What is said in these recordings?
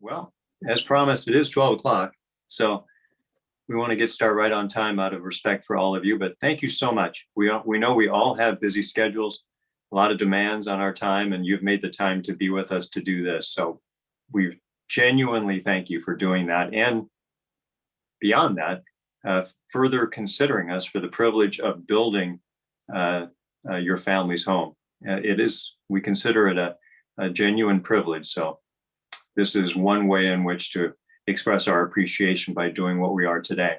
Well, as promised, it is 12 o'clock. So we want to get started right on time out of respect for all of you. But thank you so much. We know we all have busy schedules, a lot of demands on our time, and you've made the time to be with us to do this. So we genuinely thank you for doing that. And beyond that, further considering us for the privilege of building your family's home. We consider it a genuine privilege. So this is one way in which to express our appreciation by doing what we are today.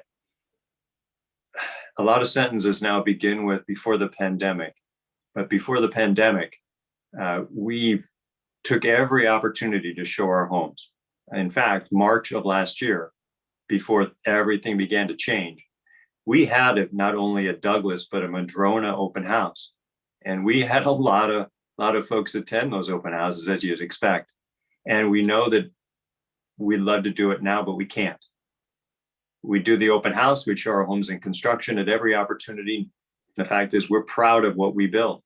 A lot of sentences now begin with before the pandemic, but before the pandemic, we took every opportunity to show our homes. In fact, March of last year, before everything began to change, we had not only a Douglas, but a Madrona open house. And we had a lot of folks attend those open houses, as you'd expect. And we know that we'd love to do it now, but we can't. We do the open house, we show our homes in construction at every opportunity. The fact is, we're proud of what we build,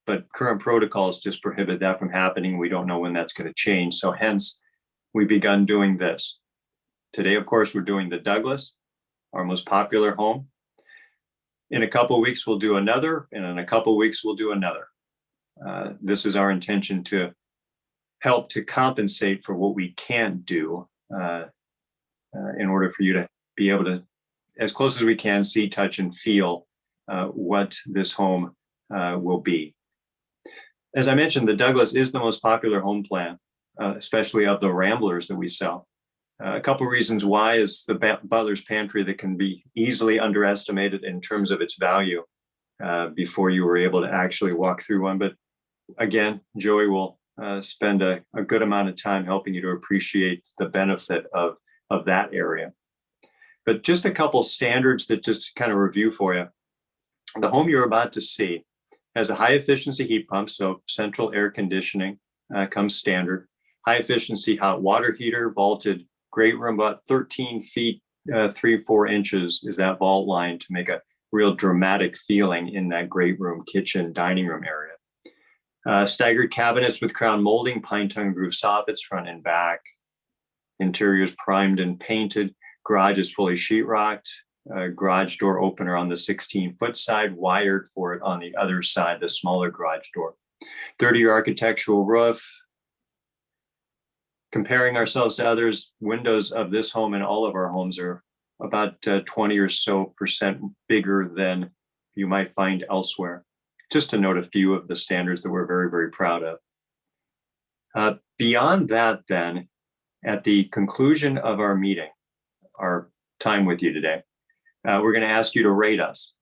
but current protocols just prohibit that from happening. We don't know when that's going to change. So hence, we've begun doing this. Today, of course, we're doing the Douglas, our most popular home. In a couple of weeks, we'll do another, and in a couple of weeks, we'll do another. This is our intention to help to compensate for what we can't do in order for you to be able to, as close as we can, see, touch, and feel what this home will be. As I mentioned, the Douglas is the most popular home plan, especially of the Ramblers that we sell. A couple of reasons why is the butler's pantry that can be easily underestimated in terms of its value before you were able to actually walk through one. But again, Joey will spend a good amount of time helping you to appreciate the benefit of that area. But just a couple standards that just kind of review for you. The home you're about to see has a high efficiency heat pump, so central air conditioning comes standard. High efficiency hot water heater, vaulted great room, about 13 feet, 3-4 inches is that vault line to make a real dramatic feeling in that great room, kitchen, dining room area. Staggered cabinets with crown molding, pine tongue groove soffits front and back. Interiors primed and painted. Garage is fully sheetrocked. Garage door opener on the 16-foot side, wired for it on the other side, the smaller garage door. 30-year architectural roof. Comparing ourselves to others, windows of this home and all of our homes are about 20% or so bigger than you might find elsewhere. Just to note a few of the standards that we're very, very proud of. Beyond that, then, at the conclusion of our meeting, our time with you today, we're going to ask you to rate us.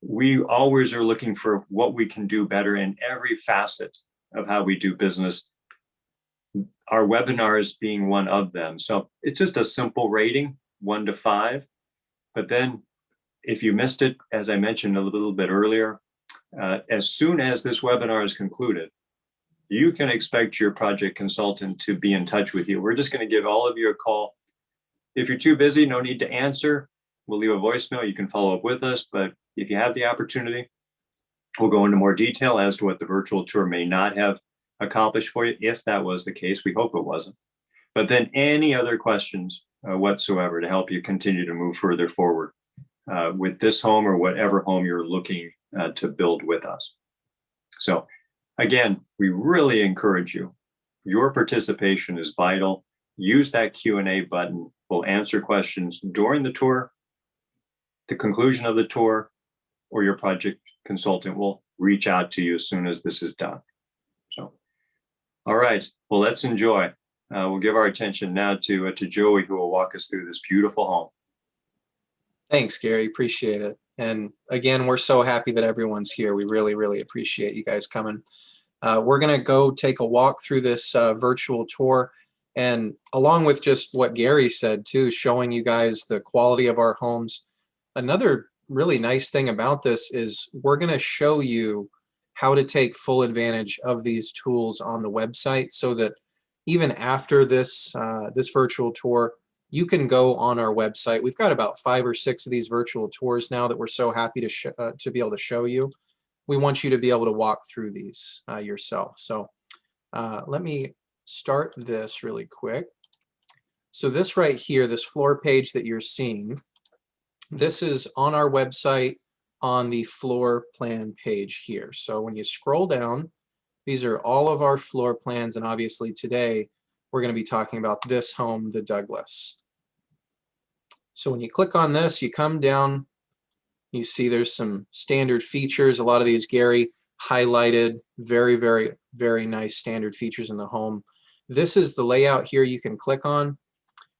We always are looking for what we can do better in every facet of how we do business. Our webinars being one of them. So it's just a simple rating, 1 to 5. But then if you missed it, as I mentioned a little bit earlier, as soon as this webinar is concluded, you can expect your project consultant to be in touch with you. We're just going to give all of you a call. If you're too busy, no need to answer. We'll leave a voicemail. You can follow up with us. But if you have the opportunity, we'll go into more detail as to what the virtual tour may not have accomplished for you. If that was the case, we hope it wasn't. But then any other questions whatsoever to help you continue to move further forward with this home or whatever home you're looking to build with us. So again, we really encourage you. Your participation is vital. Use that Q&A button. We'll answer questions during the tour, the conclusion of the tour, or your project consultant will reach out to you as soon as this is done. So, all right, well, let's enjoy. We'll give our attention now to Joey, who will walk us through this beautiful home. Thanks, Gary. Appreciate it. And again, we're so happy that everyone's here. We really, really appreciate you guys coming. We're going to go take a walk through this virtual tour. And along with just what Gary said, too, showing you guys the quality of our homes. Another really nice thing about this is we're going to show you how to take full advantage of these tools on the website so that even after this, this virtual tour, you can go on our website. We've got about 5 or 6 of these virtual tours now that we're so happy to be able to show you. We want you to be able to walk through these yourself. So let me start this really quick. So this right here, this floor page that you're seeing, this is on our website on the floor plan page here. So when you scroll down, these are all of our floor plans, and obviously today we're going to be talking about this home, the Douglas. So when you click on this, you come down, you see there's some standard features. A lot of these Gary highlighted, very, very, very nice standard features in the home. This is the layout here you can click on.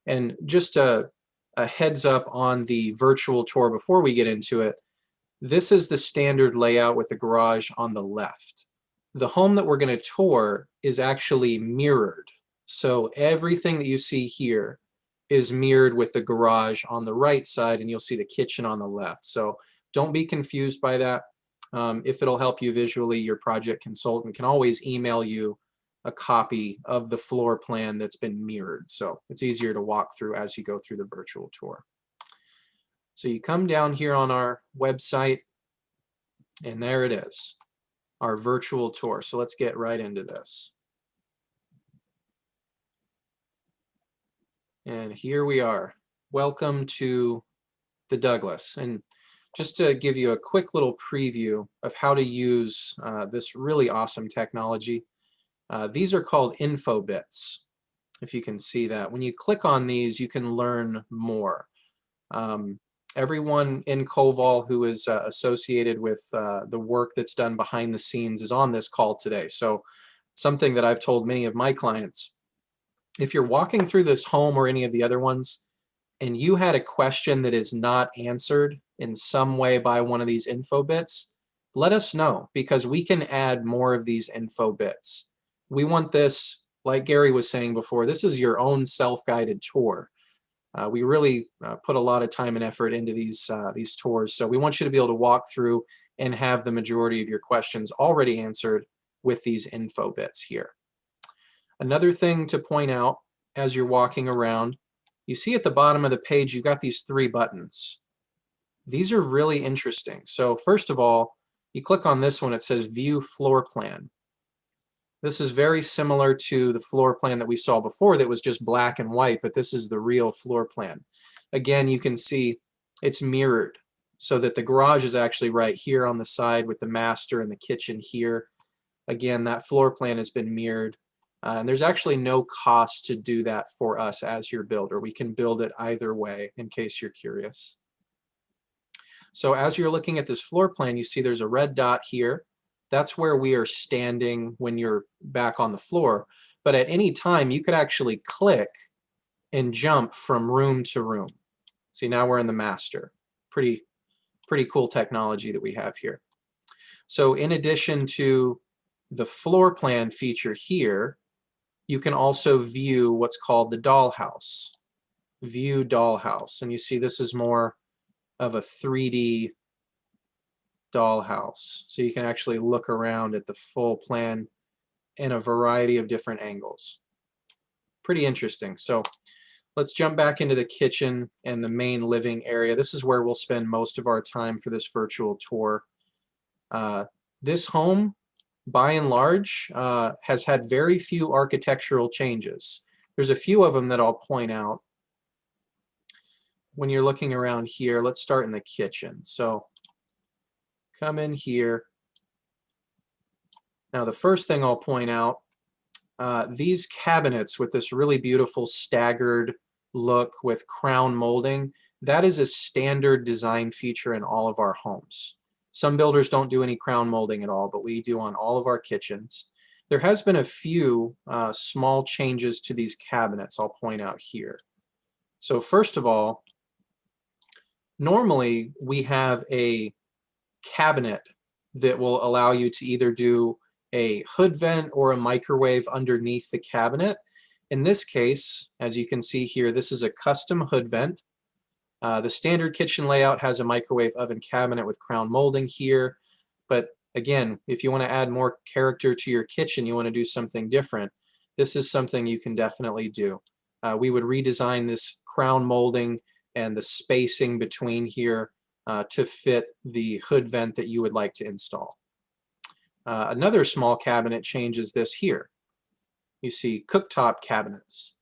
And just a heads up on the virtual tour before we get into it, this is the standard layout with the garage on the left. The home that we're going to tour is actually mirrored. So everything that you see here is mirrored with the garage on the right side, and you'll see the kitchen on the left. So don't be confused by that. If it'll help you visually, your project consultant can always email you a copy of the floor plan that's been mirrored. So it's easier to walk through as you go through the virtual tour. So you come down here on our website, and there it is, our virtual tour. So let's get right into this. And here we are. Welcome to the Douglas. And just to give you a quick little preview of how to use this really awesome technology, these are called info bits, if you can see that. When you click on these, you can learn more. Everyone in Koval who is associated with the work that's done behind the scenes is on this call today. So something that I've told many of my clients, if you're walking through this home or any of the other ones, and you had a question that is not answered in some way by one of these info bits, let us know, because we can add more of these info bits. We want this, like Gary was saying before, this is your own self-guided tour. We really put a lot of time and effort into these tours, so we want you to be able to walk through and have the majority of your questions already answered with these info bits here. Another thing to point out as you're walking around, you see at the bottom of the page you've got these 3 buttons. These are really interesting. So first of all, you click on this one, it says View Floor Plan. This is very similar to the floor plan that we saw before that was just black and white, but this is the real floor plan. Again, you can see it's mirrored so that the garage is actually right here on the side with the master and the kitchen here. Again, that floor plan has been mirrored. And there's actually no cost to do that for us as your builder. We can build it either way in case you're curious. So as you're looking at this floor plan, you see there's a red dot here. That's where we are standing when you're back on the floor. But at any time, you could actually click and jump from room to room. See, now we're in the master. Pretty cool technology that we have here. So in addition to the floor plan feature here, you can also view what's called the Dollhouse. View Dollhouse. And you see this is more of a 3D dollhouse. So you can actually look around at the full plan in a variety of different angles. Pretty interesting. So let's jump back into the kitchen and the main living area. This is where we'll spend most of our time for this virtual tour. This home, by and large, has had very few architectural changes. There's a few of them that I'll point out. When you're looking around here, let's start in the kitchen. So come in here. Now the first thing I'll point out, these cabinets with this really beautiful staggered look with crown molding, that is a standard design feature in all of our homes. Some builders don't do any crown molding at all, but we do on all of our kitchens. There has been a few small changes to these cabinets I'll point out here. So first of all, normally we have a cabinet that will allow you to either do a hood vent or a microwave underneath the cabinet. In this case, as you can see here, this is a custom hood vent. The standard kitchen layout has a microwave oven cabinet with crown molding here. But again, if you want to add more character to your kitchen, you want to do something different, this is something you can definitely do. We would redesign this crown molding and the spacing between here to fit the hood vent that you would like to install. Another small cabinet change is this here. you see cooktop cabinets.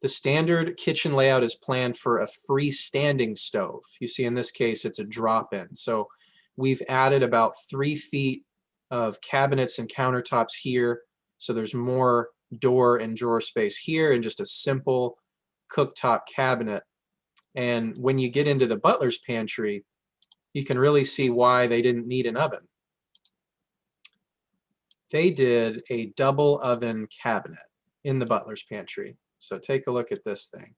The standard kitchen layout is planned for a freestanding stove. You see in this case it's a drop-in. So we've added about 3 feet of cabinets and countertops here. So there's more door and drawer space here and just a simple cooktop cabinet. And when you get into the butler's pantry, you can really see why they didn't need an oven. They did a double oven cabinet in the butler's pantry. So take a look at this thing.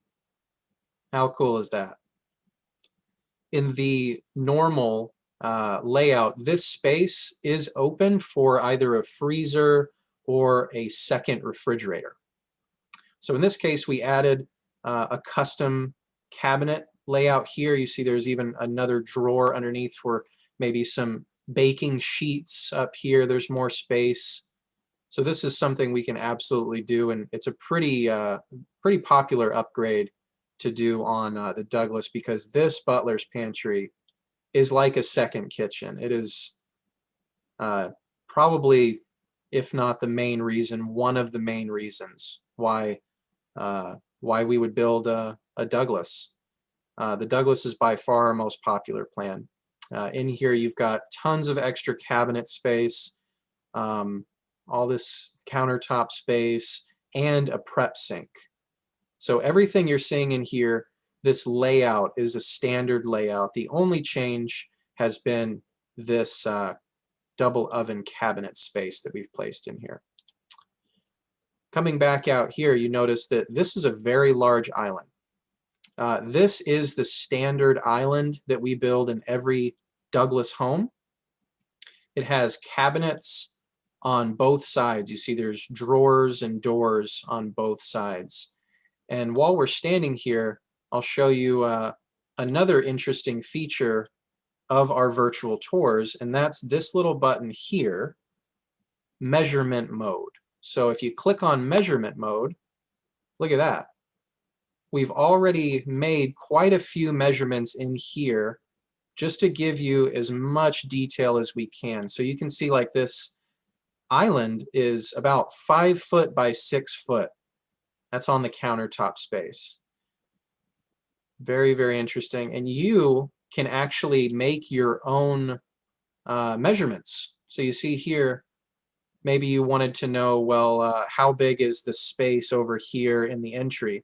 How cool is that? In the normal layout, this space is open for either a freezer or a second refrigerator. So in this case, we added a custom cabinet layout here. You see there's even another drawer underneath for maybe some baking sheets up here. There's more space. So this is something we can absolutely do, and it's a pretty popular upgrade to do on the Douglas, because this butler's pantry is like a second kitchen. It is probably, if not the main reason, one of the main reasons why we would build a Douglas. The Douglas is by far our most popular plan. In here you've got tons of extra cabinet space, all this countertop space, and a prep sink. So everything you're seeing in here, this layout is a standard layout. The only change has been this double oven cabinet space that we've placed in here. Coming back out here, you notice that this is a very large island. This is the standard island that we build in every Douglas home. It has cabinets on both sides. You see there's drawers and doors on both sides. And while we're standing here, I'll show you another interesting feature of our virtual tours, and that's this little button here, measurement mode. So if you click on measurement mode, look at that. We've already made quite a few measurements in here just to give you as much detail as we can. So you can see like this island is about 5 foot by 6 foot. That's on the countertop space. Very, very interesting. And you can actually make your own measurements. So you see here, maybe you wanted to know, well, how big is the space over here in the entry?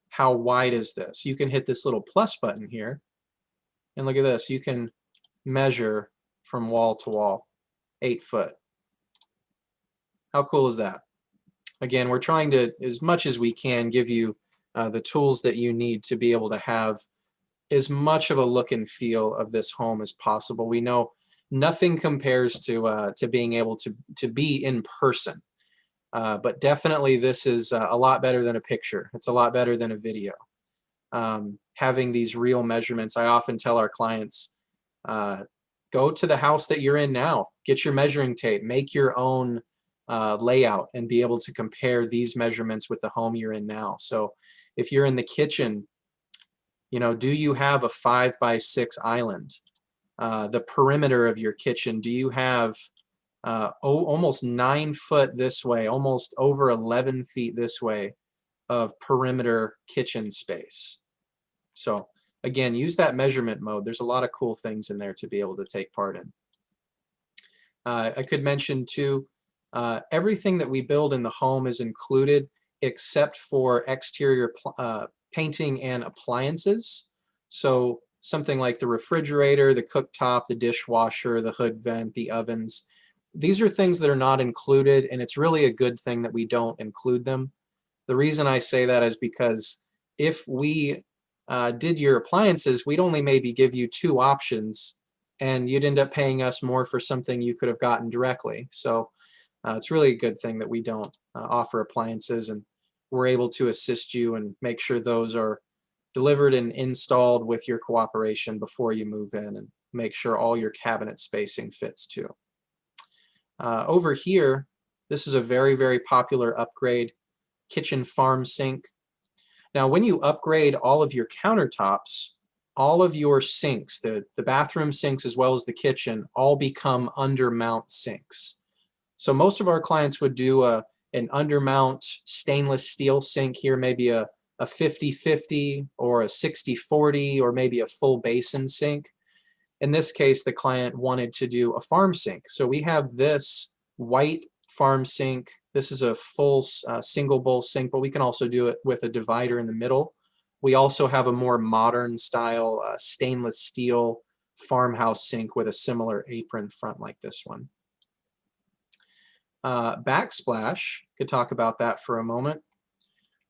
How wide is this? You can hit this little plus button here, and look at this. You can measure from wall to wall, 8 foot. How cool is that? Again, we're trying to, as much as we can, give you the tools that you need to be able to have as much of a look and feel of this home as possible. We know nothing compares to being able to be in person, but definitely this is a lot better than a picture. It's a lot better than a video. Having these real measurements, I often tell our clients, go to the house that you're in now, get your measuring tape, make your own layout, and be able to compare these measurements with the home you're in now. So if you're in the kitchen, you know, do you have a 5 by 6 island? The perimeter of your kitchen, do you have almost 9 foot this way, almost over 11 feet this way of perimeter kitchen space? So again, use that measurement mode. There's a lot of cool things in there to be able to take part in. I could mention too, everything that we build in the home is included except for exterior painting and appliances. So something like the refrigerator, the cooktop, the dishwasher, the hood vent, the ovens. These are things that are not included, and it's really a good thing that we don't include them. The reason I say that is because if we did your appliances, we'd only maybe give you 2 options, and you'd end up paying us more for something you could have gotten directly. So it's really a good thing that we don't offer appliances, and we're able to assist you and make sure those are delivered and installed with your cooperation before you move in, and make sure all your cabinet spacing fits too. Over here, this is a very, very popular upgrade, kitchen farm sink. Now, when you upgrade all of your countertops, all of your sinks, the bathroom sinks as well as the kitchen, all become under mount sinks. So most of our clients would do a an undermount stainless steel sink here, maybe a 50-50 or a 60-40 or maybe a full basin sink. In this case, the client wanted to do a farm sink. So we have this white farm sink. This is a full single bowl sink, but we can also do it with a divider in the middle. We also have a more modern style stainless steel farmhouse sink with a similar apron front like this one. Backsplash, could talk about that for a moment.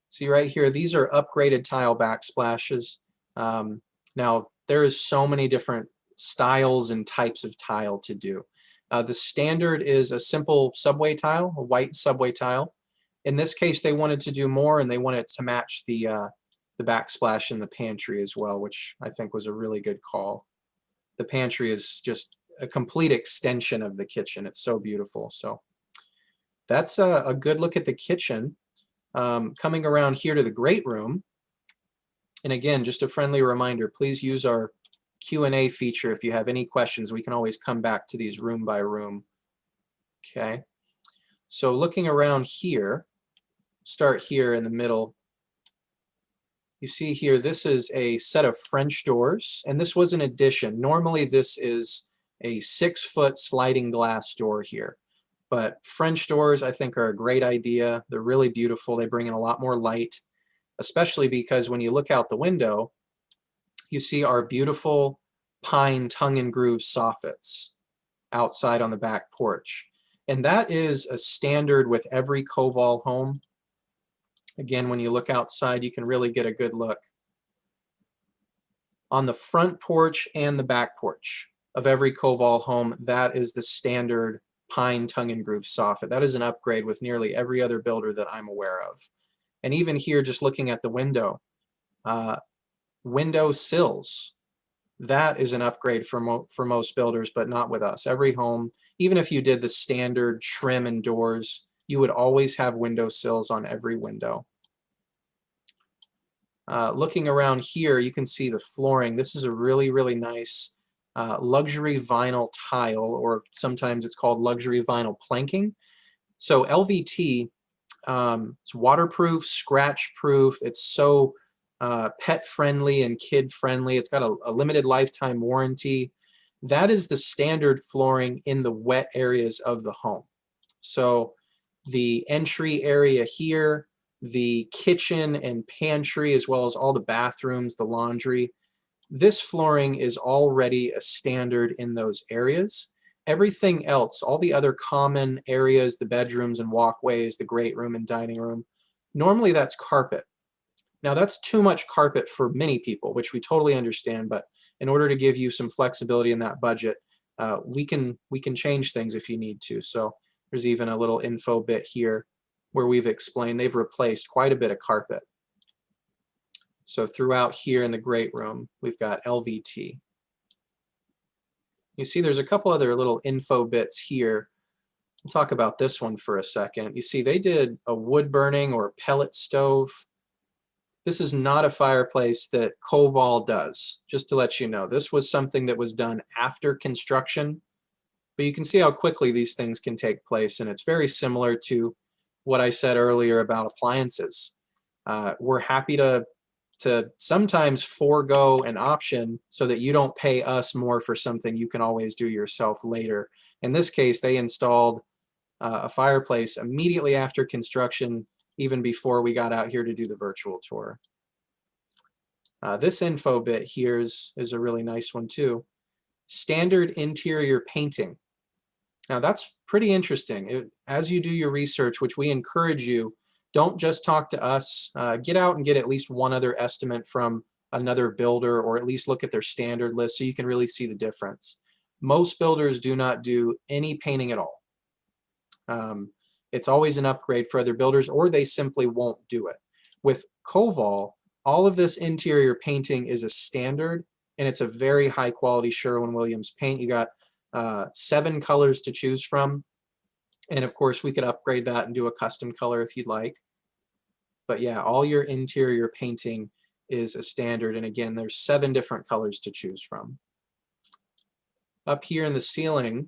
See right here, these are upgraded tile backsplashes. Now, there is so many different styles and types of tile to do. The standard is a simple subway tile, a white subway tile. In this case, they wanted to do more, and they wanted to match the backsplash in the pantry as well, which I think was a really good call. The pantry is just a complete extension of the kitchen. It's so beautiful. So that's a good look at the kitchen. Coming around here to the great room, and again, just a friendly reminder, please use our Q&A feature if you have any questions. We can always come back to these room by room. Okay, so looking around here, start here in the middle. You see here, this is a set of French doors, and this was an addition. Normally this is a 6-foot sliding glass door here, but French doors I think are a great idea. They're really beautiful. They bring in a lot more light, especially because when you look out the window, you see our beautiful pine tongue and groove soffits outside on the back porch. And that is a standard with every Koval home. Again, when you look outside, you can really get a good look. On the front porch and the back porch of every Koval home, that is the standard pine tongue and groove soffit. That is an upgrade with nearly every other builder that I'm aware of. And even here, just looking at the window, window sills, that is an upgrade for most builders, but not with us. Every home, even if you did the standard trim and doors, you would always have window sills on every window. Looking around here, you can see the flooring. This is a really, really nice luxury vinyl tile, or sometimes it's called luxury vinyl planking. So LVT, it's waterproof, scratch proof. It's so pet friendly and kid friendly. It's got a limited lifetime warranty. That is the standard flooring in the wet areas of the home. So the entry area here, the kitchen and pantry, as well as all the bathrooms, the laundry, this flooring is already a standard in those areas. Everything else, all the other common areas, the bedrooms and walkways, the great room and dining room, normally that's carpet. Now that's too much carpet for many people, which we totally understand, but in order to give you some flexibility in that budget, we can change things if you need to. So there's even a little info bit here where we've explained they've replaced quite a bit of carpet. So throughout here in the great room, we've got LVT. You see there's a couple other little info bits here. We'll talk about this one for a second. You see they did a wood burning or pellet stove. This is not a fireplace that Koval does, just to let you know. This was something that was done after construction, but you can see how quickly these things can take place, and it's very similar to what I said earlier about appliances. We're happy to sometimes forego an option so that you don't pay us more for something you can always do yourself later. In this case, they installed a fireplace immediately after construction, even before we got out here to do the virtual tour. This info bit here is a really nice one too. Standard interior painting. Now that's pretty interesting. As you do your research, which we encourage you, don't just talk to us. Get out and get at least one other estimate from another builder, or at least look at their standard list so you can really see the difference. Most builders do not do any painting at all. It's always an upgrade for other builders, or they simply won't do it. With Koval, all of this interior painting is a standard, and it's a very high quality Sherwin-Williams paint. You got 7 colors to choose from. And of course, we could upgrade that and do a custom color if you'd like. But yeah, all your interior painting is a standard. And again, there's 7 different colors to choose from. Up here in the ceiling,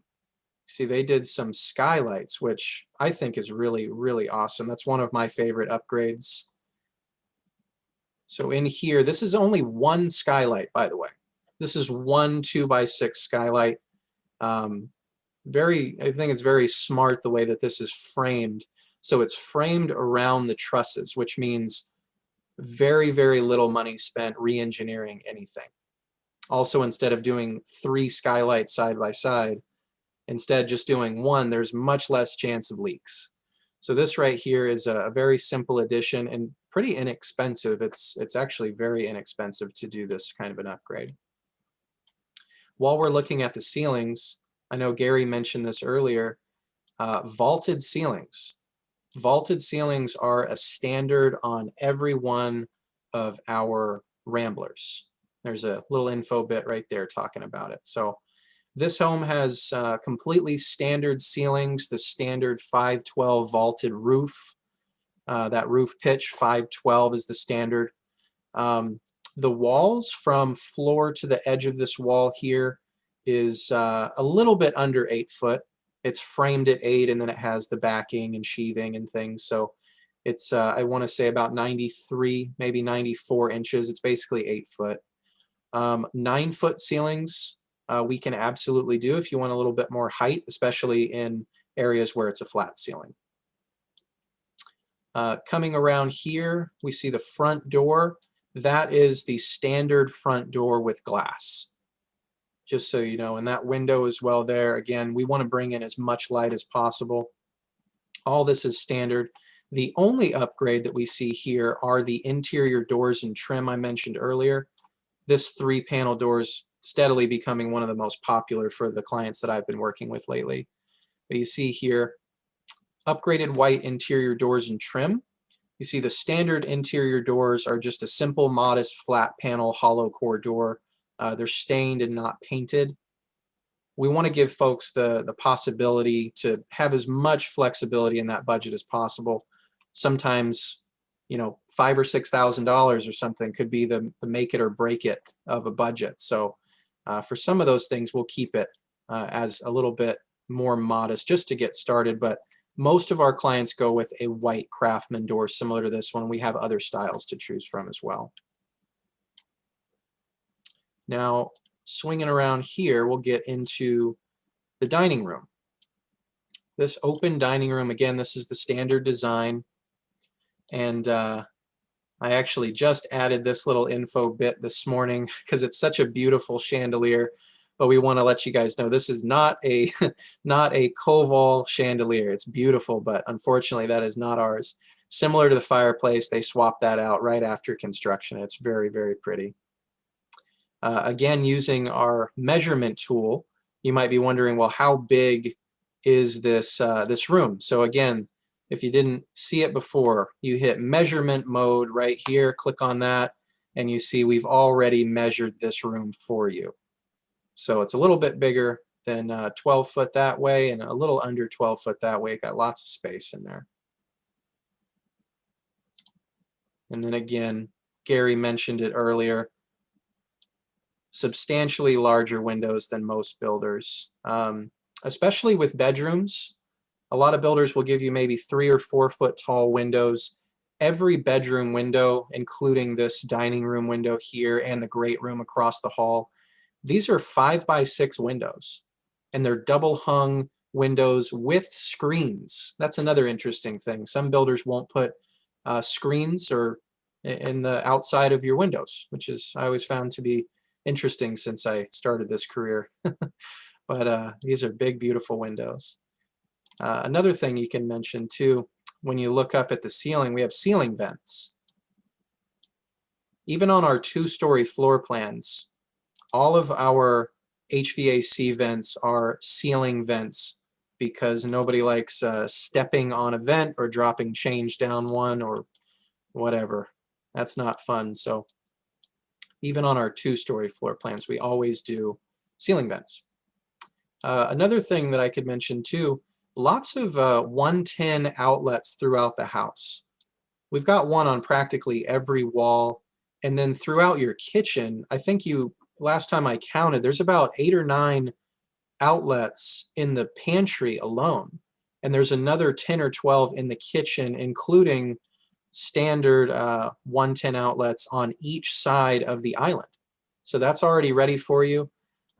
See, they did some skylights, which I think is really, really awesome. That's one of my favorite upgrades. So in here, this is only one skylight, by the way. This is one 2x6 skylight. I think it's very smart the way that this is framed. So it's framed around the trusses, which means very, very little money spent re-engineering anything. Also, instead of doing 3 skylights side by side, instead just doing one, there's much less chance of leaks. So this right here is a very simple addition and pretty inexpensive. It's actually very inexpensive to do this kind of an upgrade. While we're looking at the ceilings, I know Gary mentioned this earlier, vaulted ceilings. Vaulted ceilings are a standard on every one of our Ramblers. There's a little info bit right there talking about it. So this home has completely standard ceilings, the standard 512 vaulted roof. That roof pitch, 512 is the standard. The walls from floor to the edge of this wall here is a little bit under 8 foot. It's framed at 8, and then it has the backing and sheathing and things. So it's, I want to say about 93, maybe 94 inches. It's basically 8 foot. 9 foot ceilings we can absolutely do if you want a little bit more height, especially in areas where it's a flat ceiling. Coming around here, we see the front door. That is the standard front door with glass. Just so you know, and that window as well there. Again, we want to bring in as much light as possible. All this is standard. The only upgrade that we see here are the interior doors and trim I mentioned earlier. This 3-panel door is steadily becoming one of the most popular for the clients that I've been working with lately. But you see here, upgraded white interior doors and trim. You see the standard interior doors are just a simple, modest, flat panel, hollow core door. They're stained and not painted. We want to give folks the possibility to have as much flexibility in that budget as possible. Sometimes, you know, $5,000 or $6,000 or something could be the make it or break it of a budget. So for some of those things, we'll keep it as a little bit more modest just to get started. But most of our clients go with a white Craftsman door similar to this one. We have other styles to choose from as well. Now, swinging around here, we'll get into the dining room. This open dining room, again, this is the standard design. And I actually just added this little info bit this morning because it's such a beautiful chandelier. But we want to let you guys know this is not a not a Koval chandelier. It's beautiful, but unfortunately that is not ours. Similar to the fireplace, they swapped that out right after construction. It's very, very pretty. Again, using our measurement tool, you might be wondering, well, how big is this this room? So again, if you didn't see it before, you hit measurement mode right here, click on that, and you see we've already measured this room for you. So it's a little bit bigger than 12 foot that way and a little under 12 foot that way. Got lots of space in there. And then again, Gary mentioned it earlier, substantially larger windows than most builders, especially with bedrooms. A lot of builders will give you maybe 3 or 4 foot tall windows. Every bedroom window, including this dining room window here and the great room across the hall, these are 5x6 windows, and they're double hung windows with screens. That's another interesting thing. Some builders won't put screens or in the outside of your windows, which is I always found to be interesting since I started this career. But these are big, beautiful windows. Another thing you can mention too, when you look up at the ceiling, we have ceiling vents. Even on our 2-story floor plans, all of our HVAC vents are ceiling vents because nobody likes stepping on a vent or dropping change down one or whatever. That's not fun. So even on our 2-story floor plans, we always do ceiling vents. Another thing that I could mention too, lots of 110 outlets throughout the house. We've got one on practically every wall. And then throughout your kitchen, I think last time I counted, there's about 8 or 9 outlets in the pantry alone. And there's another 10 or 12 in the kitchen, including standard 110 outlets on each side of the island. So that's already ready for you.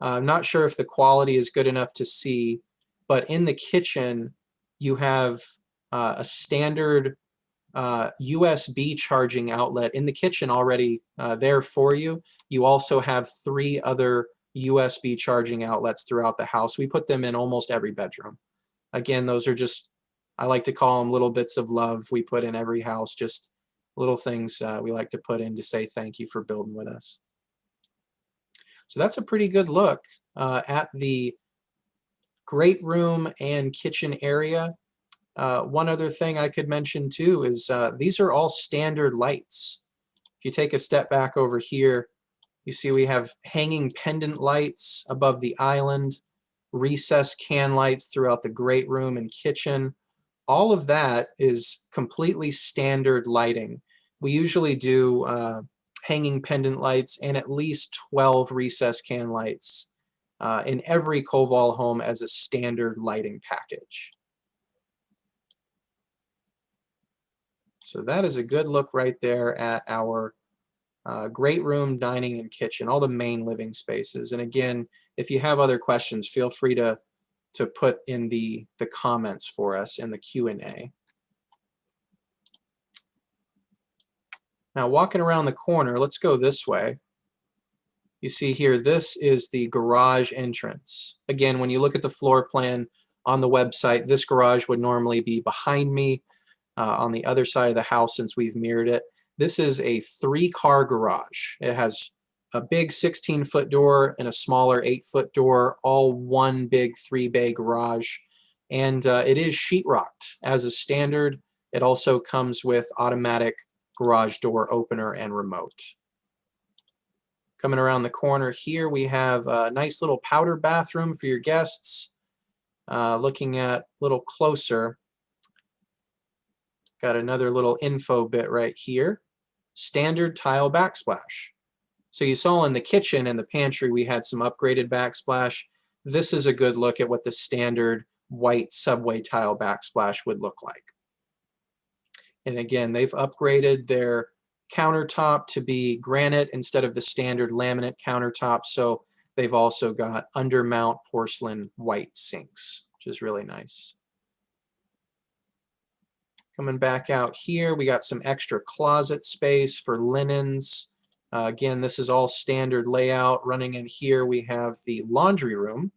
I'm not sure if the quality is good enough to see, but in the kitchen, you have a standard USB charging outlet in the kitchen already there for you. You also have 3 other USB charging outlets throughout the house. We put them in almost every bedroom. Again, those are just, I like to call them little bits of love we put in every house, just little things we like to put in to say thank you for building with us. So that's a pretty good look at the great room and kitchen area. One other thing I could mention too is these are all standard lights. If you take a step back over here, you see we have hanging pendant lights above the island, recessed can lights throughout the great room and kitchen. All of that is completely standard lighting. We usually do hanging pendant lights and at least 12 recessed can lights in every Koval home as a standard lighting package. So that is a good look right there at our great room, dining, and kitchen, all the main living spaces. And again, if you have other questions, feel free to put in the comments for us in the Q&A. Now walking around the corner, let's go this way. You see here, this is the garage entrance. Again, when you look at the floor plan on the website, this garage would normally be behind me on the other side of the house since we've mirrored it. This is a 3-car garage. It has a big 16-foot door and a smaller 8-foot door, all one big 3-bay garage. And it is sheetrocked as a standard. It also comes with automatic garage door opener and remote. Coming around the corner here, we have a nice little powder bathroom for your guests. Looking at a little closer, got another little info bit right here. Standard tile backsplash. So you saw in the kitchen and the pantry we had some upgraded backsplash. This is a good look at what the standard white subway tile backsplash would look like. And again, they've upgraded their countertop to be granite instead of the standard laminate countertop. So they've also got undermount porcelain white sinks, which is really nice. Coming back out here, we got some extra closet space for linens. Again, this is all standard layout. Running in here, we have the laundry room.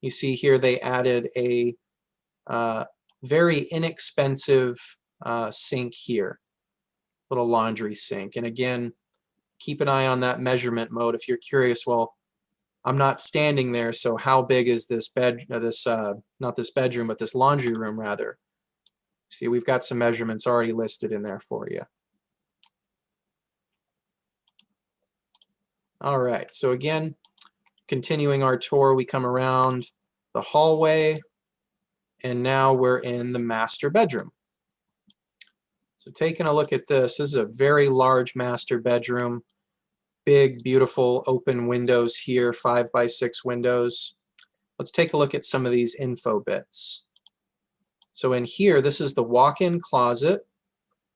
You see here they added a very inexpensive sink here, little laundry sink. And again, keep an eye on that measurement mode if you're curious. Well, I'm not standing there, so how big is this not this bedroom, but this laundry room rather? See, we've got some measurements already listed in there for you. All right, so again, continuing our tour, we come around the hallway, and now we're in the master bedroom. So taking a look at this is a very large master bedroom. Big, beautiful open windows here, 5x6 windows. Let's take a look at some of these info bits. So in here, this is the walk-in closet.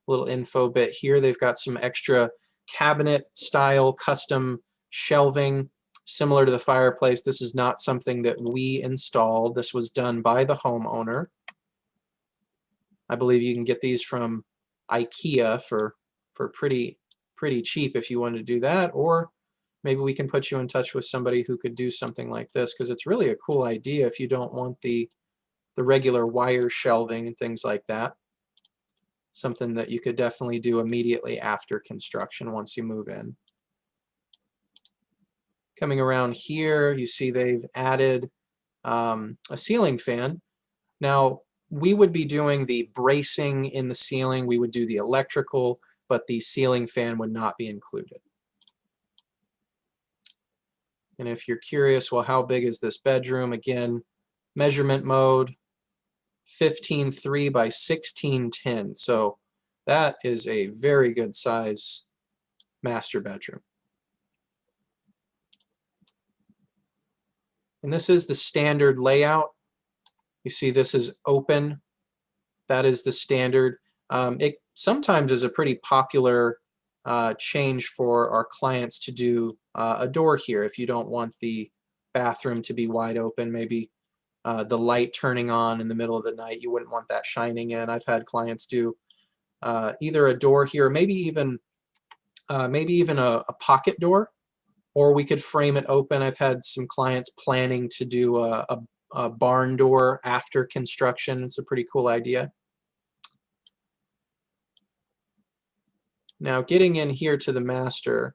Little info bit here. They've got some extra cabinet style custom shelving similar to the fireplace. This is not something that we installed. This was done by the homeowner. I believe you can get these from IKEA for pretty cheap if you want to do that, or maybe we can put you in touch with somebody who could do something like this, because it's really a cool idea if you don't want the regular wire shelving and things like that. Something that you could definitely do immediately after construction once you move in. Coming around here, you see they've added a ceiling fan. Now, we would be doing the bracing in the ceiling. We would do the electrical, but the ceiling fan would not be included. And if you're curious, well, how big is this bedroom? Again, measurement mode, 15.3 by 16.10. So that is a very good size master bedroom. And this is the standard layout. You see this is open. That is the standard. It sometimes is a pretty popular change for our clients to do a door here if you don't want the bathroom to be wide open. Maybe the light turning on in the middle of the night, you wouldn't want that shining in. I've had clients do either a door here, maybe even a pocket door, or we could frame it open. I've had some clients planning to do a barn door after construction. It's a pretty cool idea. Now getting in here to the master,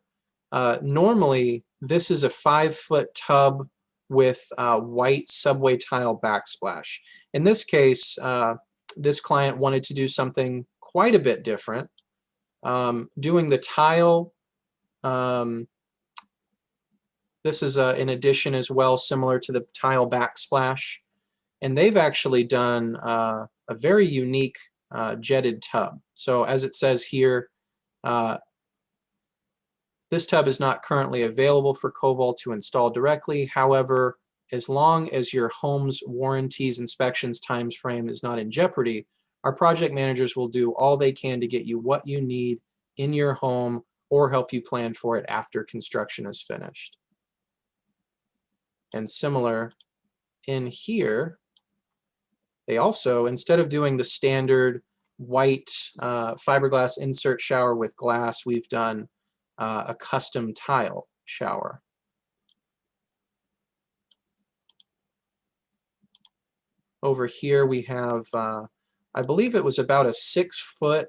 normally this is a 5-foot tub with white subway tile backsplash. In this case, this client wanted to do something quite a bit different. Doing the tile, this is an addition as well, similar to the tile backsplash. And they've actually done a very unique jetted tub. So as it says here, this tub is not currently available for Coval to install directly. However, as long as your home's warranties, inspections, times frame is not in jeopardy, our project managers will do all they can to get you what you need in your home or help you plan for it after construction is finished. And similar in here, they also, instead of doing the standard white fiberglass insert shower with glass, we've done a custom tile shower. Over here we have, I believe it was about a 6-foot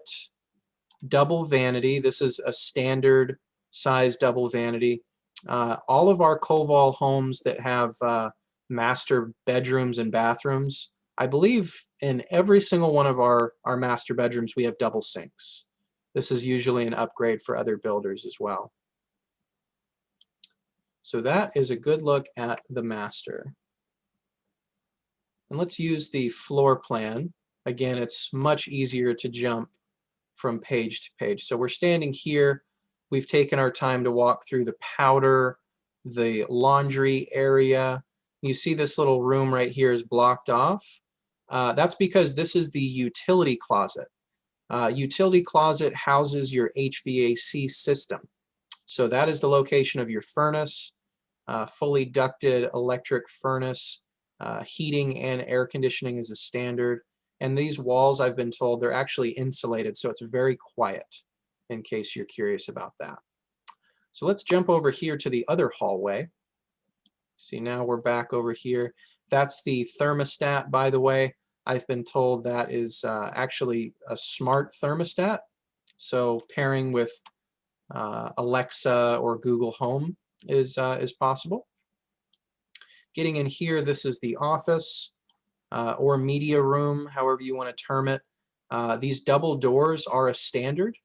double vanity. This is a standard size double vanity. All of our Coval homes that have master bedrooms and bathrooms, I believe in every single one of our master bedrooms we have double sinks. This is usually an upgrade for other builders as well. So that is a good look at the master. And let's use the floor plan. Again, it's much easier to jump from page to page. So we're standing here. We've taken our time to walk through the powder, the laundry area. You see this little room right here is blocked off. That's because this is the utility closet. Utility closet houses your HVAC system. So that is the location of your furnace, fully ducted electric furnace. Heating and air conditioning is a standard. And these walls, I've been told, they're actually insulated, so it's very quiet, in case you're curious about that. So let's jump over here to the other hallway. See, now we're back over here. That's the thermostat, by the way. I've been told that is actually a smart thermostat. So pairing with Alexa or Google Home is possible. Getting in here, this is the office or media room, however you want to term it. These double doors are a standard.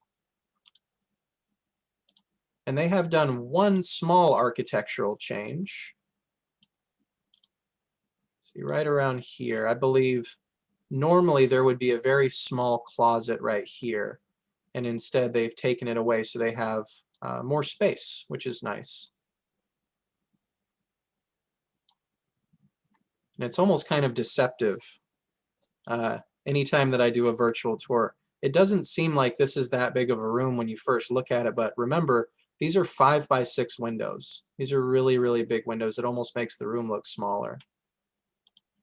And they have done one small architectural change. See, right around here, I believe normally there would be a very small closet right here. And instead they've taken it away so they have more space, which is nice. And it's almost kind of deceptive anytime that I do a virtual tour. It doesn't seem like this is that big of a room when you first look at it, but remember, these are 5x6 windows. These are really, really big windows. It almost makes the room look smaller.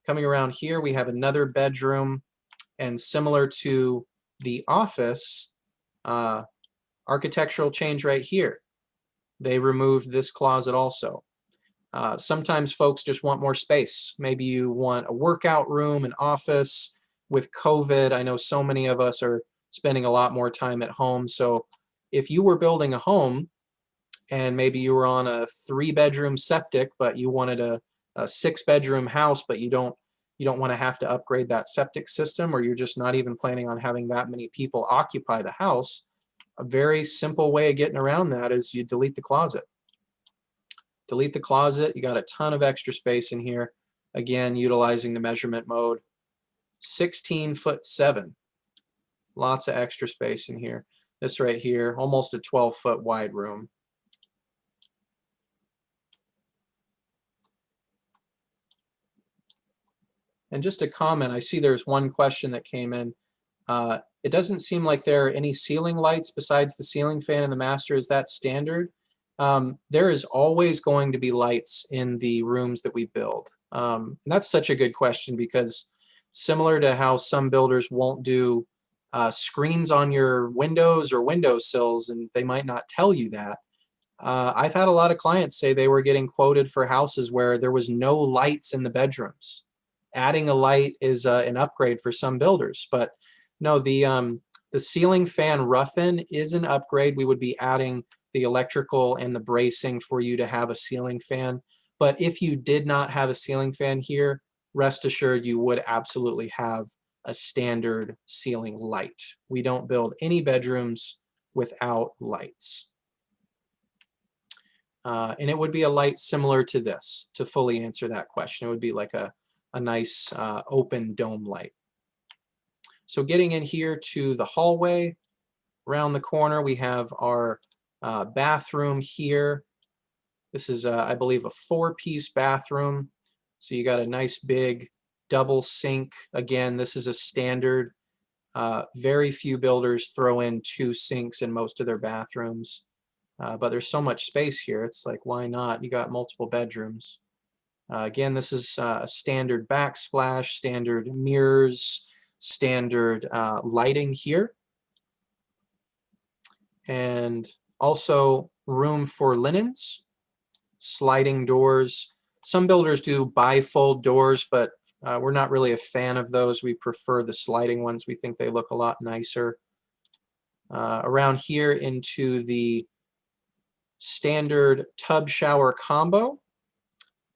Coming around here, we have another bedroom, and similar to the office, architectural change right here. They removed this closet also. Sometimes folks just want more space. Maybe you want a workout room, an office. With COVID, I know so many of us are spending a lot more time at home. So if you were building a home and maybe you were on a 3-bedroom septic, but you wanted a 6-bedroom house, but you don't want to have to upgrade that septic system, or you're just not even planning on having that many people occupy the house, a very simple way of getting around that is you delete the closet. Delete the closet, you got a ton of extra space in here. Again, utilizing the measurement mode. 16'7". Lots of extra space in here. This right here, almost a 12-foot wide room. And just a comment, I see there's one question that came in. It doesn't seem like there are any ceiling lights besides the ceiling fan in the master. Is that standard? There is always going to be lights in the rooms that we build. And that's such a good question, because similar to how some builders won't do screens on your windows or windowsills, and they might not tell you that. I've had a lot of clients say they were getting quoted for houses where there was no lights in the bedrooms. Adding a light is an upgrade for some builders, but no, the ceiling fan rough-in is an upgrade. We would be adding the electrical and the bracing for you to have a ceiling fan. But if you did not have a ceiling fan here, rest assured you would absolutely have a standard ceiling light. We don't build any bedrooms without lights. And it would be a light similar to this, to fully answer that question. It would be like a nice open dome light. So getting in here to the hallway, around the corner, we have our bathroom here. This is, I believe, a 4-piece bathroom. So you got a nice big double sink. Again, this is a standard. Very few builders throw in 2 sinks in most of their bathrooms. But there's so much space here. It's like, why not? You got multiple bedrooms. Again, this is a standard backsplash, standard mirrors, standard lighting here. And also room for linens, sliding doors. Some builders do bifold doors, but we're not really a fan of those. We prefer the sliding ones. We think they look a lot nicer. Around here into the standard tub shower combo.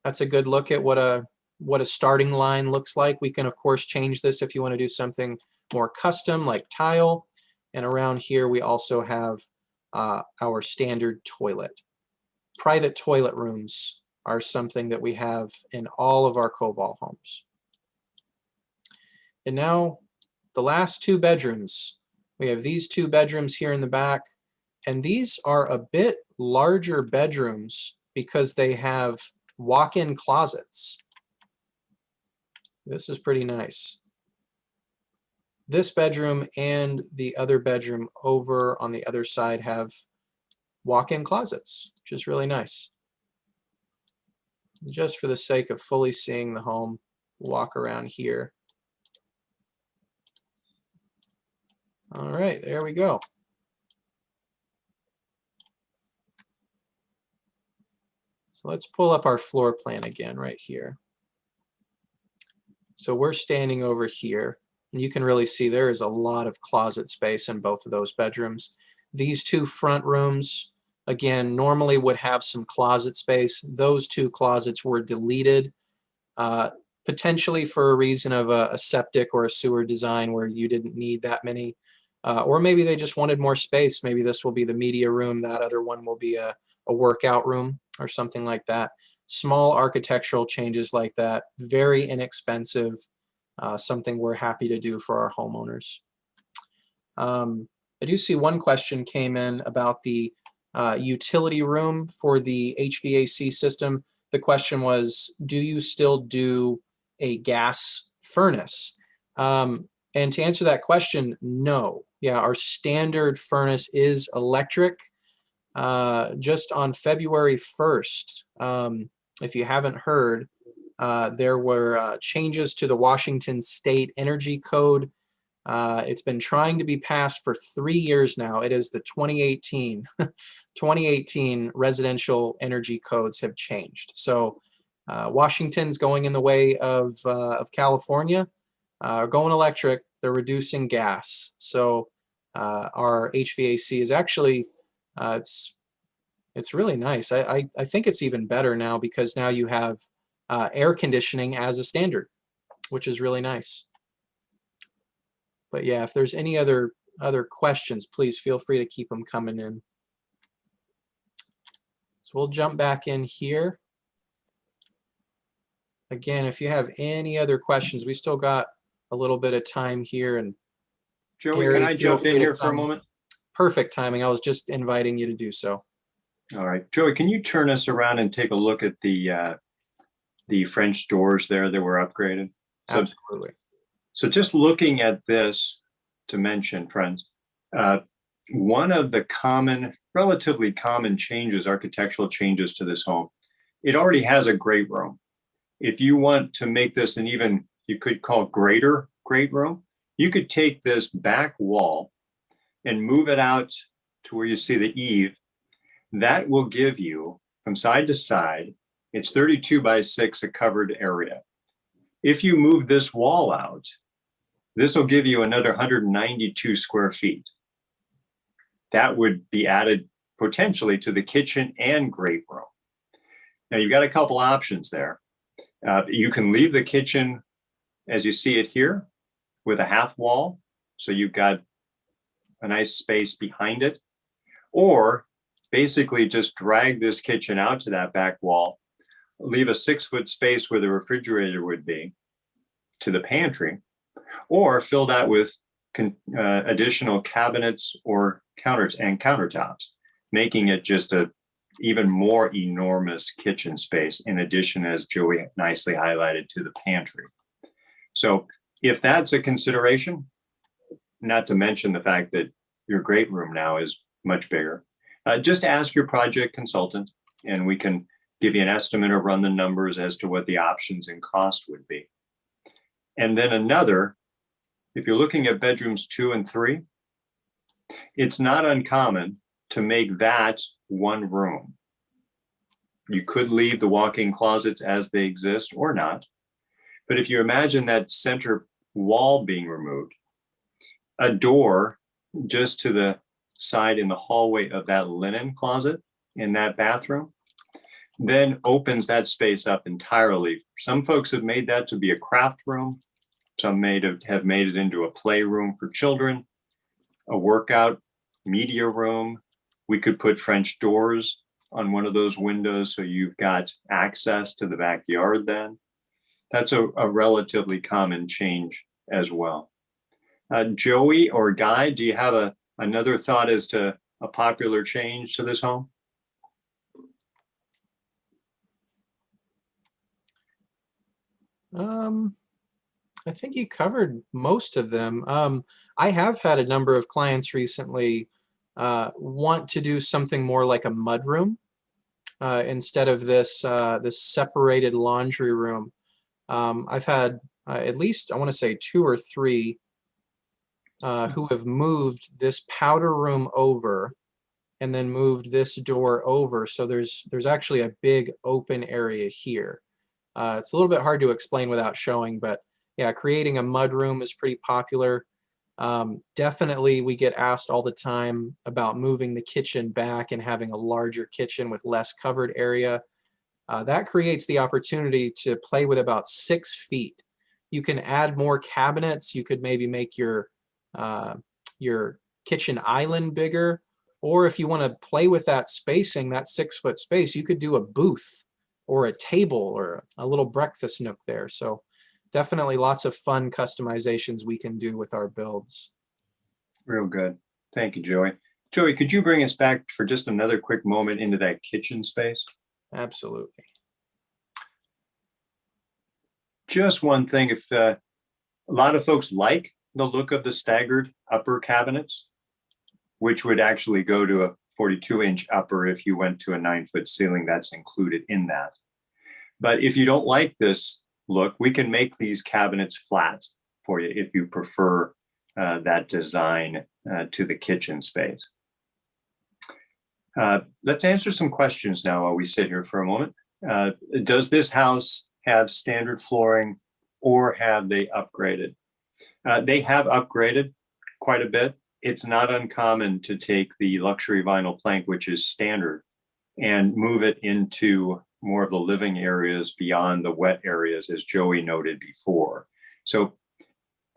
That's a good look at what a starting line looks like. We can of course change this if you want to do something more custom like tile. And around here we also have our standard toilet. Private toilet rooms are something that we have in all of our Koval homes. And now the last 2 bedrooms. We have these 2 bedrooms here in the back, and these are a bit larger bedrooms because they have walk-in closets. This is pretty nice. This bedroom and the other bedroom over on the other side have walk-in closets, which is really nice. Just for the sake of fully seeing the home, walk around here. All right, there we go. So let's pull up our floor plan again right here. So we're standing over here, and you can really see there is a lot of closet space in both of those bedrooms. These 2 front rooms, again, normally would have some closet space. Those 2 closets were deleted, potentially for a reason of a septic or a sewer design where you didn't need that many. Or maybe they just wanted more space. Maybe this will be the media room. That other one will be a workout room or something like that. Small architectural changes like that, very inexpensive, something we're happy to do for our homeowners. I do see one question came in about the utility room for the HVAC system. The question was, do you still do a gas furnace? And to answer that question, no. Yeah, our standard furnace is electric. Just on February 1st, if you haven't heard, there were changes to the Washington State Energy Code. It's been trying to be passed for 3 years now. It is the 2018 residential energy codes have changed. So Washington's going in the way of California, going electric. They're reducing gas. So our HVAC is actually, it's really nice. I think it's even better now because now you have air conditioning as a standard, which is really nice. But yeah, if there's any other questions, please feel free to keep them coming in. So we'll jump back in here. Again, if you have any other questions, we still got a little bit of time here. And Joey, Gary, can I jump in here for a moment? Perfect timing. I was just inviting you to do so. All right, Joey, can you turn us around and take a look at the French doors there that were upgraded? So, Absolutely. so just looking at this to mention, friends, uh, one of the relatively common changes, architectural changes to this home, it already has a great room. If you want to make this an even, you could call greater great room, you could take this back wall and move it out to where you see the eave. That will give you from side to side, it's 32 by 6, a covered area. If you move this wall out, this will give you another 192 square feet. That would be added potentially to the kitchen and great room. Now you've got a couple options there. You can leave the kitchen as you see it here with a half wall. So you've got a nice space behind it, or basically just drag this kitchen out to that back wall, leave a 6-foot space where the refrigerator would be to the pantry, or fill that with additional cabinets or countertops, making it just a even more enormous kitchen space, in addition, as Joey nicely highlighted, to the pantry. So if that's a consideration, not to mention the fact that your great room now is much bigger, just ask your project consultant and we can give you an estimate or run the numbers as to what the options and cost would be. And then another, if you're looking at bedrooms 2 and 3, it's not uncommon to make that one room. You could leave the walk-in closets as they exist or not. But if you imagine that center wall being removed, a door just to the side in the hallway of that linen closet in that bathroom, then opens that space up entirely. Some folks have made that to be a craft room. Some have made it into a playroom for children, a workout media room. We could put French doors on one of those windows so you've got access to the backyard then. That's a relatively common change as well. Joey or Guy, do you have another thought as to a popular change to this home? I think you covered most of them. I have had a number of clients recently want to do something more like a mudroom instead of this separated laundry room. I've had at least, I want to say, 2 or 3 who have moved this powder room over and then moved this door over. So there's actually a big open area here. It's a little bit hard to explain without showing, but yeah, creating a mud room is pretty popular. Definitely we get asked all the time about moving the kitchen back and having a larger kitchen with less covered area. That creates the opportunity to play with about 6 feet. You can add more cabinets. You could maybe make your kitchen island bigger, or if you want to play with that spacing, that 6-foot space, you could do a booth or a table or a little breakfast nook there. So definitely lots of fun customizations we can do with our builds. Real good. Thank you, Joey. Joey, could you bring us back for just another quick moment into that kitchen space? Absolutely. Just one thing, if a lot of folks like the look of the staggered upper cabinets, which would actually go to a 42-inch upper if you went to a 9-foot ceiling, that's included in that. But if you don't like this look, we can make these cabinets flat for you if you prefer that design to the kitchen space. Let's answer some questions now while we sit here for a moment. Does this house have standard flooring or have they upgraded? They have upgraded quite a bit. It's not uncommon to take the luxury vinyl plank, which is standard, and move it into more of the living areas beyond the wet areas, as Joey noted before. So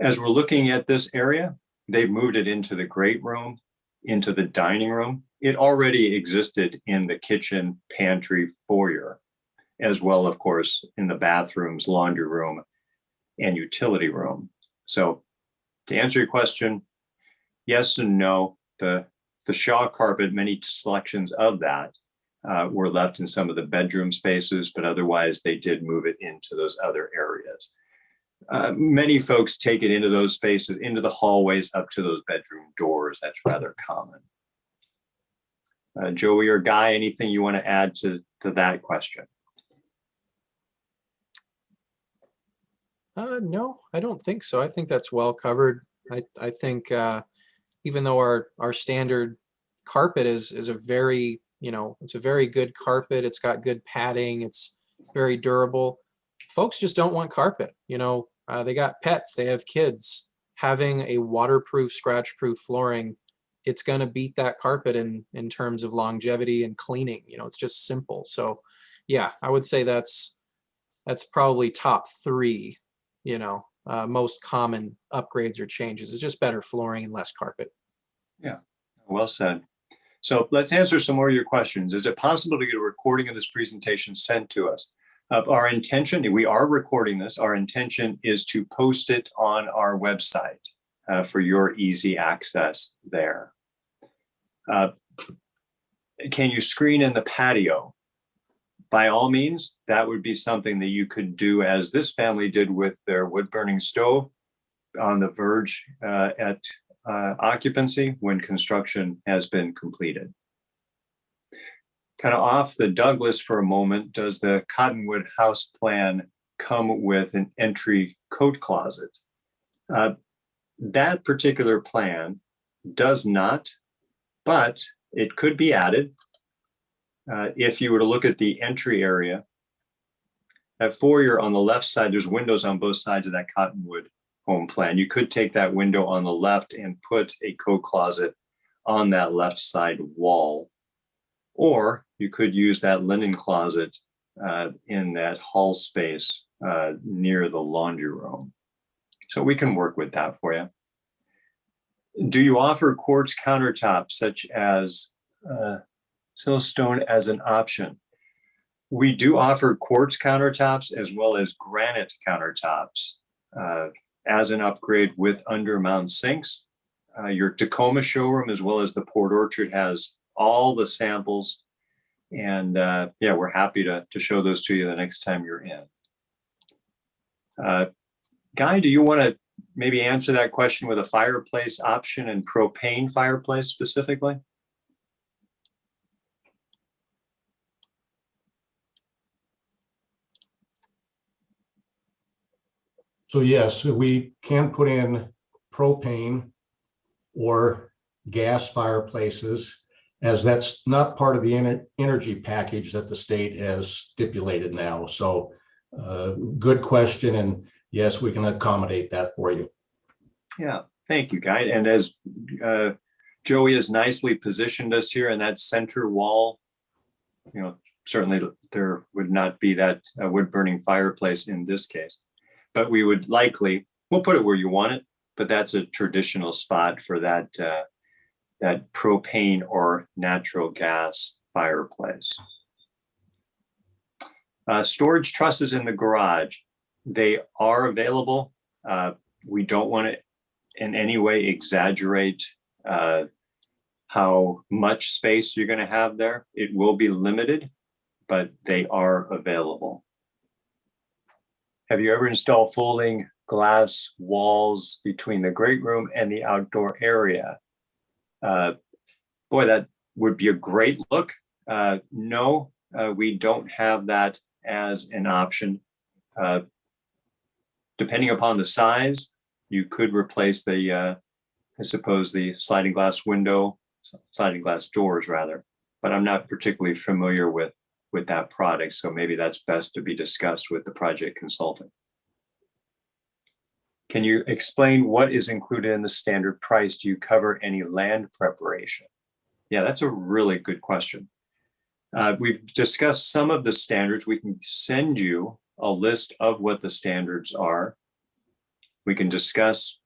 as we're looking at this area, they've moved it into the great room, into the dining room. It already existed in the kitchen, pantry, foyer, as well, of course, in the bathrooms, laundry room, and utility room. So to answer your question, yes and no. The Shaw carpet, many selections of that were left in some of the bedroom spaces, but otherwise they did move it into those other areas. Many folks take it into those spaces, into the hallways, up to those bedroom doors. That's rather common. Joey or Guy, anything you want to add to that question? No, I don't think so. I think that's well covered. I think even though our standard carpet is a very, it's a very good carpet. It's got good padding. It's very durable. Folks just don't want carpet. They got pets. They have kids. Having a waterproof, scratch-proof flooring, it's going to beat that carpet in terms of longevity and cleaning. It's just simple. So, yeah, I would say that's probably top three. Most common upgrades or changes. It's just better flooring and less carpet. Yeah, well said. So let's answer some more of your questions. Is it possible to get a recording of this presentation sent to us? Our intention, we are recording this. Our intention is to post it on our website for your easy access there. Can you screen in the patio? By all means, that would be something that you could do, as this family did with their wood burning stove, on the verge at occupancy when construction has been completed. Kind of off the Douglas for a moment, does the Cottonwood house plan come with an entry coat closet? That particular plan does not, but it could be added. If you were to look at the entry area, that foyer on the left side, there's windows on both sides of that Cottonwood home plan. You could take that window on the left and put a coat closet on that left side wall, or you could use that linen closet in that hall space near the laundry room. So we can work with that for you. Do you offer quartz countertops such as siltstone as an option? We do offer quartz countertops as well as granite countertops as an upgrade with undermount sinks. Your Tacoma showroom as well as the Port Orchard has all the samples. And yeah, we're happy to show those to you the next time you're in. Guy, do you want to maybe answer that question with a fireplace option and propane fireplace specifically? So yes, we can put in propane or gas fireplaces, as that's not part of the energy package that the state has stipulated now. So good question, and yes, we can accommodate that for you. Yeah, thank you, Guy. And as Joey has nicely positioned us here in that center wall, certainly there would not be that wood burning fireplace in this case, but we would likely, we'll put it where you want it, but that's a traditional spot for that that propane or natural gas fireplace. Storage trusses in the garage, they are available. We don't want to in any way exaggerate how much space you're going to have there. It will be limited, but they are available. Have you ever installed folding glass walls between the great room and the outdoor area? Boy, that would be a great look. No, we don't have that as an option. Depending upon the size, you could replace the, I suppose, the sliding glass doors rather, but I'm not particularly familiar with that product. So maybe that's best to be discussed with the project consultant. Can you explain what is included in the standard price? Do you cover any land preparation? Yeah, that's a really good question. We've discussed some of the standards. We can send you a list of what the standards are. We can discuss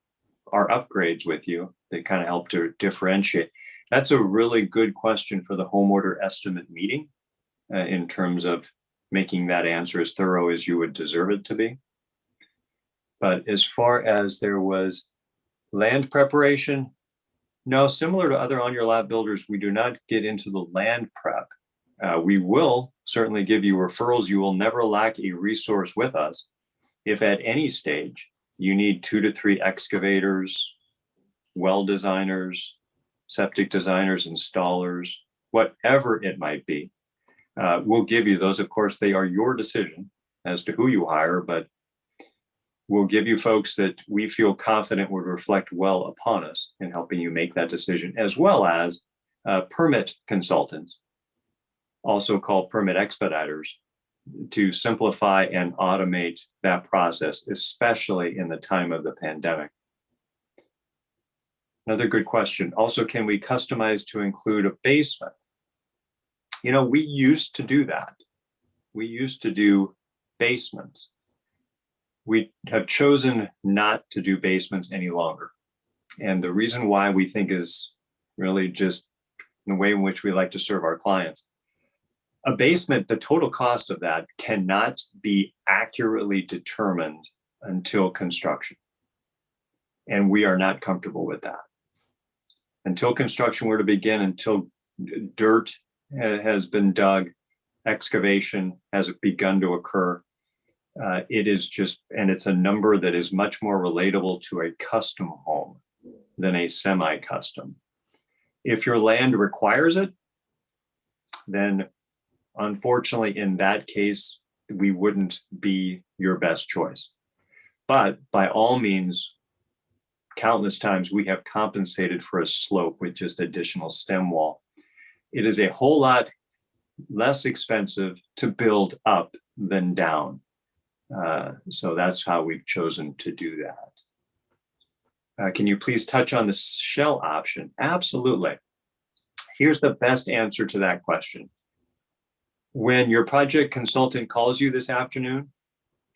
our upgrades with you. They kind of help to differentiate. That's a really good question for the home order estimate meeting in terms of making that answer as thorough as you would deserve it to be. But as far as there was land preparation, no, similar to other on your lot builders, we do not get into the land prep. We will certainly give you referrals. You will never lack a resource with us. If at any stage you need 2 to 3 excavators, well designers, septic designers, installers, whatever it might be, we'll give you those. Of course, they are your decision as to who you hire, but we'll give you folks that we feel confident would reflect well upon us in helping you make that decision, as well as permit consultants, also called permit expediters, to simplify and automate that process, especially in the time of the pandemic. Another good question. Also, can we customize to include a basement? You know, we used to do that. We used to do basements. We have chosen not to do basements any longer. And the reason why we think is really just the way in which we like to serve our clients. A basement, the total cost of that cannot be accurately determined until construction. And we are not comfortable with that. Until construction were to begin, until dirt has been dug, excavation has begun to occur, it is just, and it's a number that is much more relatable to a custom home than a semi-custom. If your land requires it, then unfortunately, in that case, we wouldn't be your best choice. But by all means, countless times we have compensated for a slope with just additional stem wall. It is a whole lot less expensive to build up than down. So that's how we've chosen to do that. Can you please touch on the shell option? Absolutely. Here's the best answer to that question. When your project consultant calls you this afternoon,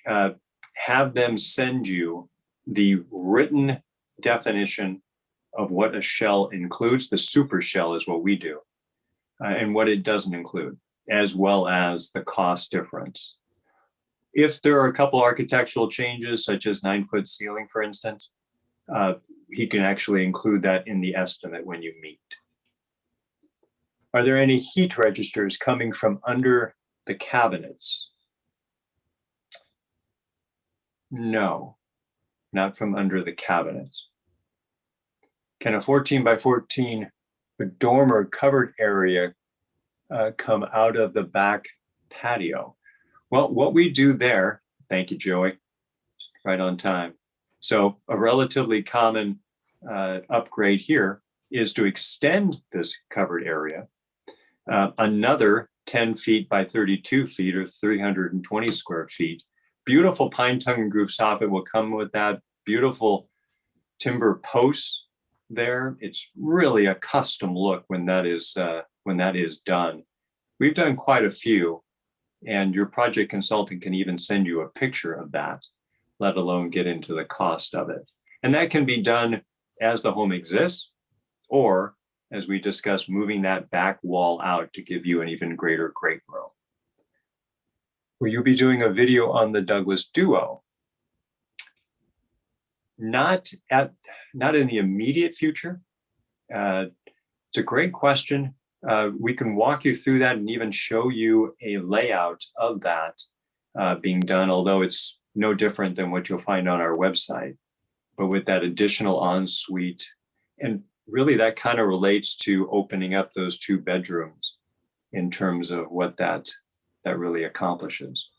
have them send you the written definition of what a shell includes. The super shell is what we do, and what it doesn't include, as well as the cost difference. If there are a couple architectural changes, such as 9-foot ceiling, for instance, he can actually include that in the estimate when you meet. Are there any heat registers coming from under the cabinets? No, not from under the cabinets. Can a 14 by 14 dormer covered area come out of the back patio? Well, what we do there, thank you, Joey, right on time. So a relatively common upgrade here is to extend this covered area another 10 feet by 32 feet or 320 square feet. Beautiful pine tongue and groove soffit will come with that. Beautiful timber posts there. It's really a custom look when that is done. We've done quite a few, and your project consultant can even send you a picture of that, let alone get into the cost of it. And that can be done as the home exists, or as we discussed, moving that back wall out to give you an even greater great room. Will you be doing a video on the Douglas Duo? Not in the immediate future. It's a great question. We can walk you through that and even show you a layout of that being done, although it's no different than what you'll find on our website, but with that additional ensuite. And really that kind of relates to opening up those 2 bedrooms in terms of what that really accomplishes.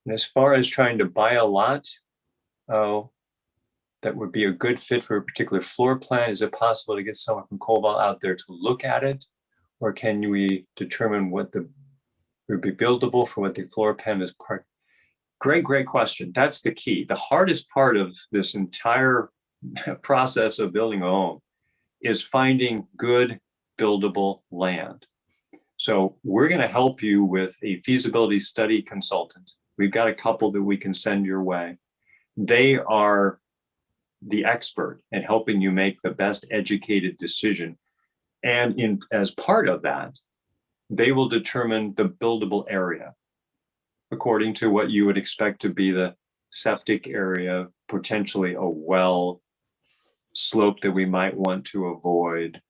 And as far as trying to buy a lot, that would be a good fit for a particular floor plan. Is it possible to get someone from Cobalt out there to look at it? Or can we determine what would be buildable for what the floor plan is part? Great question. That's the key. The hardest part of this entire process of building a home is finding good buildable land. So we're going to help you with a feasibility study consultant. We've got a couple that we can send your way. They are the expert in helping you make the best educated decision. And as part of that, they will determine the buildable area according to what you would expect to be the septic area, potentially a well, slope that we might want to avoid,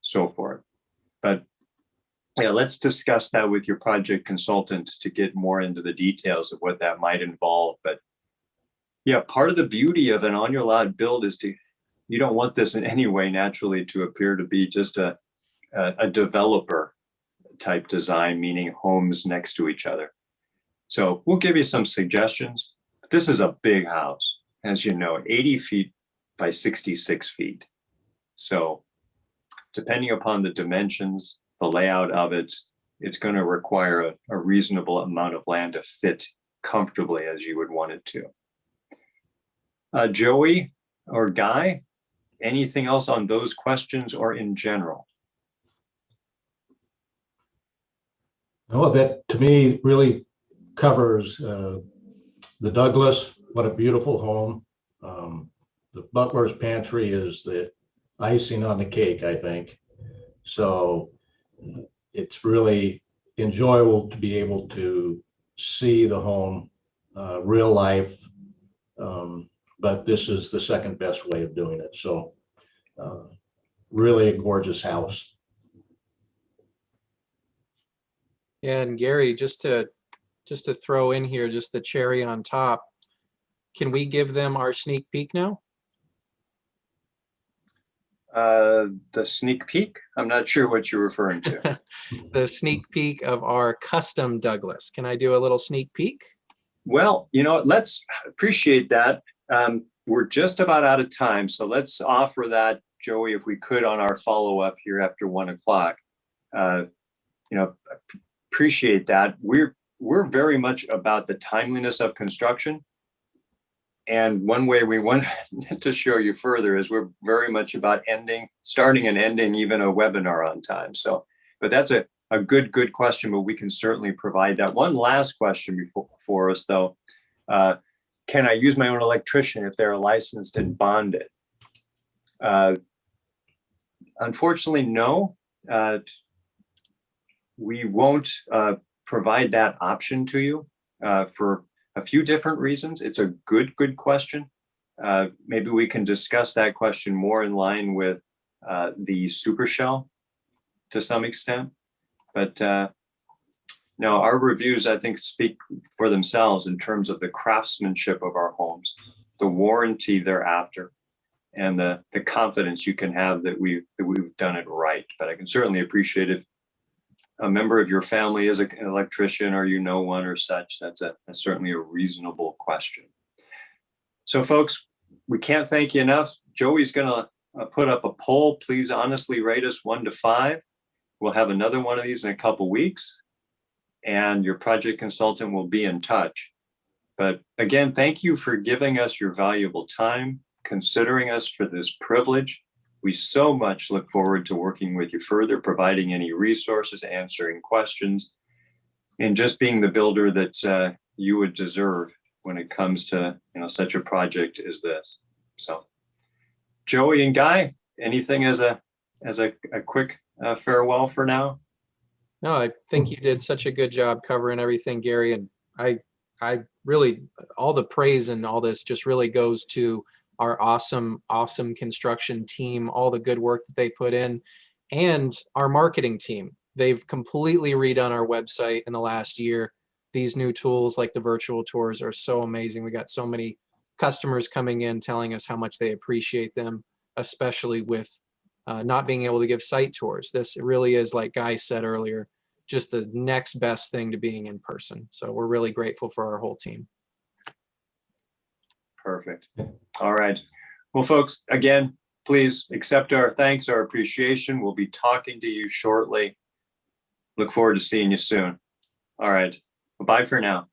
so forth. But yeah, let's discuss that with your project consultant to get more into the details of what that might involve. But yeah, part of the beauty of an on your lot build is you don't want this in any way naturally to appear to be just a developer type design, meaning homes next to each other. So we'll give you some suggestions. This is a big house, as you know, 80 feet by 66 feet. So depending upon the dimensions, the layout of it, it's going to require a reasonable amount of land to fit comfortably as you would want it to. Joey or Guy, anything else on those questions or in general? Well, that to me really covers the Douglas. What a beautiful home. The butler's pantry is the icing on the cake, I think. So it's really enjoyable to be able to see the home real life. But this is the second best way of doing it. So really a gorgeous house. And Gary, just to throw in here, just the cherry on top, can we give them our sneak peek now? The sneak peek? I'm not sure what you're referring to. The sneak peek of our custom Douglas. Can I do a little sneak peek? Well, let's appreciate that. We're just about out of time, so let's offer that, Joey, if we could, on our follow-up here after 1 o'clock. Appreciate that. We're very much about the timeliness of construction. And one way we want to show you further is we're very much about starting and ending even a webinar on time. So, but that's a good question, but we can certainly provide that. One last question for us though. Can I use my own electrician if they're licensed and bonded? Unfortunately, no. We won't provide that option to you for a few different reasons. It's a good question. Maybe we can discuss that question more in line with the super shell to some extent. But no, our reviews, I think, speak for themselves in terms of the craftsmanship of our homes, the warranty thereafter, and the confidence you can have that we've done it right. But I can certainly appreciate if a member of your family is an electrician or one or such, that's certainly a reasonable question. So folks, we can't thank you enough. Joey's gonna put up a poll. Please honestly rate us 1 to 5. We'll have another one of these in a couple weeks, and your project consultant will be in touch. But again, thank you for giving us your valuable time, considering us for this privilege. We so much look forward to working with you further, providing any resources, answering questions, and just being the builder that you would deserve when it comes to such a project as this. So, Joey and Guy, anything as a quick farewell for now? No, I think you did such a good job covering everything, Gary, and I really, all the praise and all this just really goes to our awesome construction team, all the good work that they put in, and our marketing team. They've completely redone our website in the last year. These new tools like the virtual tours are so amazing. We got so many customers coming in telling us how much they appreciate them, especially with not being able to give site tours. This really is, like Guy said earlier, just the next best thing to being in person. So we're really grateful for our whole team. Perfect. All right. Well, folks, again, please accept our thanks, our appreciation. We'll be talking to you shortly. Look forward to seeing you soon. All right. Bye for now.